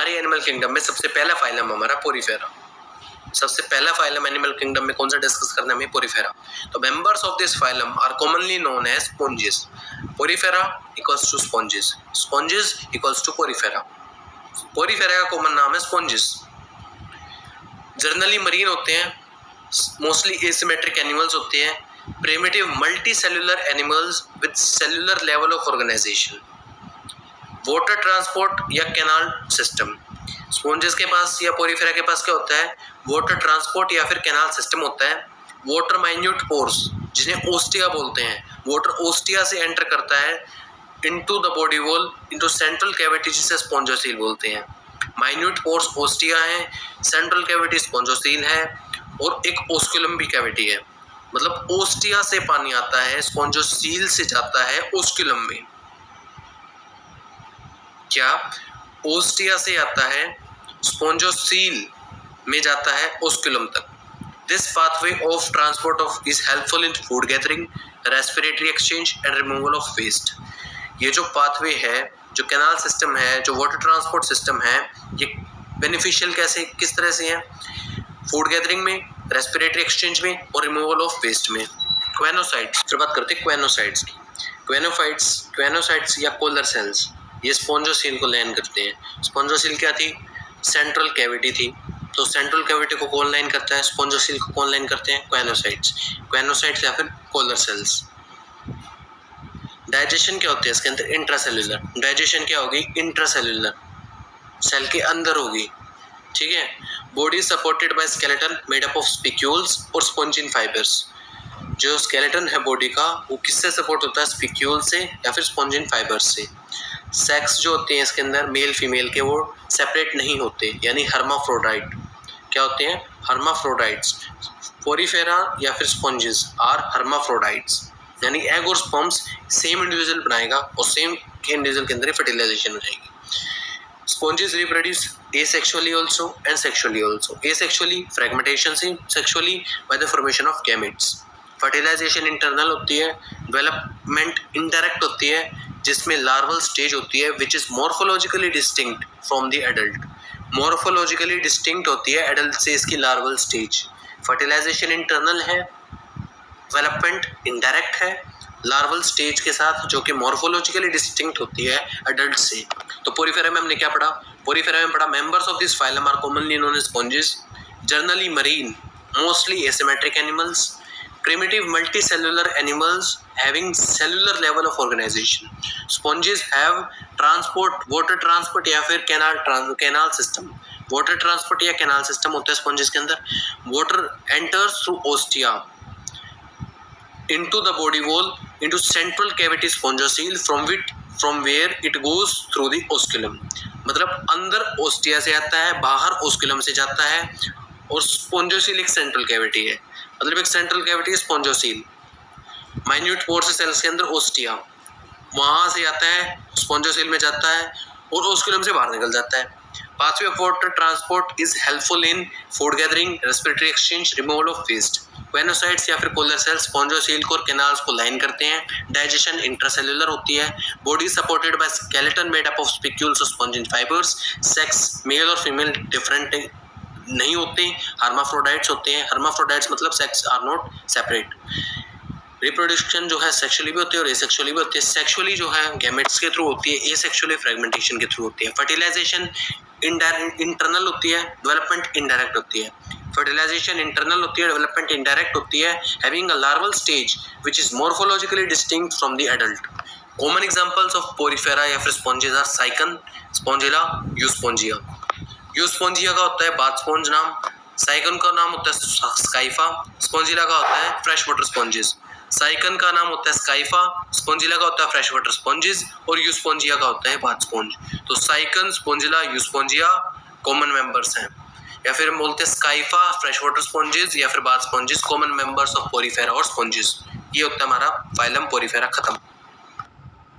हमारे animal kingdom में सबसे पहला फाइलम हमारा पोरीफेरा। सबसे पहला फाइलम एनिमल किंगडम में कौन सा डिस्कस करना है हमें? पोरीफेरा। तो members of this phylum are commonly known as sponges. Porifera equals to sponges, sponges equals to Porifera. Porifera का कॉमन नाम है स्पॉन्जेस। जनरली मरीन होते हैं, मोस्टली एसिमेट्रिक एनिमल्स होते हैं, primitive multicellular animals with cellular level of organisation, water transport या canal system. Sponges के पास या पोरीफेरा के पास क्या होता है? वाटर ट्रांसपोर्ट या फिर कैनाल सिस्टम होता है। वाटर माइन्यूट पोर्स जिन्हें ओस्टिया बोलते हैं, वाटर ओस्टिया से एंटर करता है into the body wall, into central cavity, जिसे स्पॉन्जोसील बोलते हैं। माइन्यूट पोर्स ओस्टिया है, सेंट्रल कैविटी स्पॉन्जोसील है और एक ओस्कुलम भी कैविटी है। मतलब ओस्टिया से पानी आता है, स्पॉन्जोसील से जाता है ओस्कुलम में। क्या? ओस्टिया से आता है, स्पॉन्जोसील में जाता है ओस्कुलम तक। This pathway of transport of is helpful in food gathering, respiratory exchange and removal of waste. ये जो पाथवे है, जो कैनाल सिस्टम है, जो वाटर ट्रांसपोर्ट सिस्टम है, ये बेनिफिशियल कैसे, किस तरह से है? फूड गैदरिंग में, रेस्पिरेटरी एक्सचेंज में और रिमूवल ऑफ वेस्ट में। क्वेनोसाइट्स, फिर बात करते हैं क्वेनोसाइट्स की। क्वेनोसाइट्स या कोलर सेल्स, ये स्पॉन्जोसील को लाइन करते हैं। स्पॉन्जोसील क्या थी? सेंट्रल कैविटी थी। तो सेंट्रल कैविटी को कौन लाइन करता है? स्पॉन्जोसील को कौन लाइन करते हैं? क्वेनोसाइट्स या फिर कोलर सेल्स। डाइजेशन क्या होती है इसके अंदर? इंट्रासेल्यूलर। डाइजेशन क्या होगी? इंट्रासेल्यूलर, सेल के अंदर होगी। ठीक है। Body supported by skeleton made up of spicules और स्पॉन्जिन फाइबर्स। जो स्केलेटन है बॉडी का, वो किससे सपोर्ट होता है? स्पिक्यूल से या फिर स्पॉन्जिन फाइबर्स से। सेक्स जो होते हैं इसके अंदर, मेल फीमेल के, वो सेपरेट नहीं होते, यानी हर्माफ्रोडाइट। क्या होते हैं? हर्माफ्रोडाइट्स। पोरीफेरा या फिर स्पॉन्जेस आर हर्माफ्रोडाइट्स, यानी एग और स्पर्म्स सेम इंडिविजुअल बनाएगा और सेम के इंडिविजुअल के अंदर ही फर्टिलाइजेशन हो जाएगी। Sponges reproduce asexually also and sexually also. Asexually fragmentation से, sexually by the formation of gametes. Fertilization internal होती है, डेवलपमेंट इनडायरेक्ट होती है, जिसमें लार्वल स्टेज होती है which is morphologically distinct from the adult. Morphologically distinct होती है एडल्ट से इसकी लार्वल स्टेज। फर्टिलाइजेशन इंटरनल है, डेवलपमेंट इनडायरेक्ट है, लार्वल स्टेज के साथ, जो कि मॉर्फोलॉजिकली डिस्टिंक्ट होती है एडल्ट से। तो पोरीफेरा में हमने क्या पढ़ा? पोरीफेरा में पढ़ा members of this phylum are commonly known as sponges, generally marine, mostly asymmetric animals, primitive multicellular animals having cellular level of organization. Sponges have transport, water transport या फिर canal system. Water transport या canal system होता है sponges के अंदर. Water enters through ostia into the body wall into central cavity spongocoel from where it goes through the osculum. मतलब अंदर ostia से आता है, बाहर osculum से जाता है, और स्पॉन्जोसील एक सेंट्रल कैविटी है। मतलब एक सेंट्रल कैविटी है स्पॉन्जोसील, माइन्यूट पोर्स सेल्स के अंदर ओस्टिया, वहां से आता है, स्पॉन्जोसील में जाता है और ओस्कुलम से बाहर निकल जाता है। Pathway of water transport is helpful in food gathering, respiratory exchange, removal of waste. Choanocytes या फिर कोलर सेल्स स्पॉन्जोसील को और कैनाल्स को लाइन करते हैं। डाइजेशन इंट्रासेल्युलर होती है। Body supported by skeleton made up of spicules और स्पॉन्जिन फाइबर्स। सेक्स मेल और फीमेल डिफरेंट नहीं होते, हर्माफ्रोडाइट्स होते हैं। हर्माफ्रोडाइट्स मतलब sex are not separate. Reproduction जो है सेक्सुअली भी होती है और एसेक्सुअली भी होती है। सेक्सुअली जो है गैमेट्स के थ्रू होती है, एसेक्सुअली फ्रेगमेंटेशन के थ्रू होती है। फर्टिलाइजेशन इंटरनल होती है, डेवलपमेंट इनडायरेक्ट होती है। फर्टिलाइजेशन इंटरनल होती है, डेवलपमेंट इनडायरेक्ट होती है, having a larval stage which is morphologically distinct from the adult. Common examples of Porifera या फिर स्पॉन्जेस आर साइकन, स्पॉन्जिला, यूस्पोंजिया। यूस्पोंजिया का होता है बाथ स्पॉन्ज नाम, साइकन का नाम होता है स्काइफा, स्पॉन्जिला का होता है फ्रेश वाटर स्पॉन्जेस। साइकन का नाम होता है स्काइफा, स्पॉन्जिला का होता है फ्रेश वाटर स्पॉन्जेस और यूस्पोंजिया का होता है बाथ स्पॉन्ज। तो साइकन, स्पॉन्जिला, यूस्पोंजिया कॉमन मेंबर्स हैं, या फिर हम बोलते हैं स्काइफा, फ्रेश वाटर स्पॉन्जेस या फिर bath sponges common members of Porifera और स्पॉन्जेस। ये होता है हमारा फाइलम पोरीफेरा खत्म।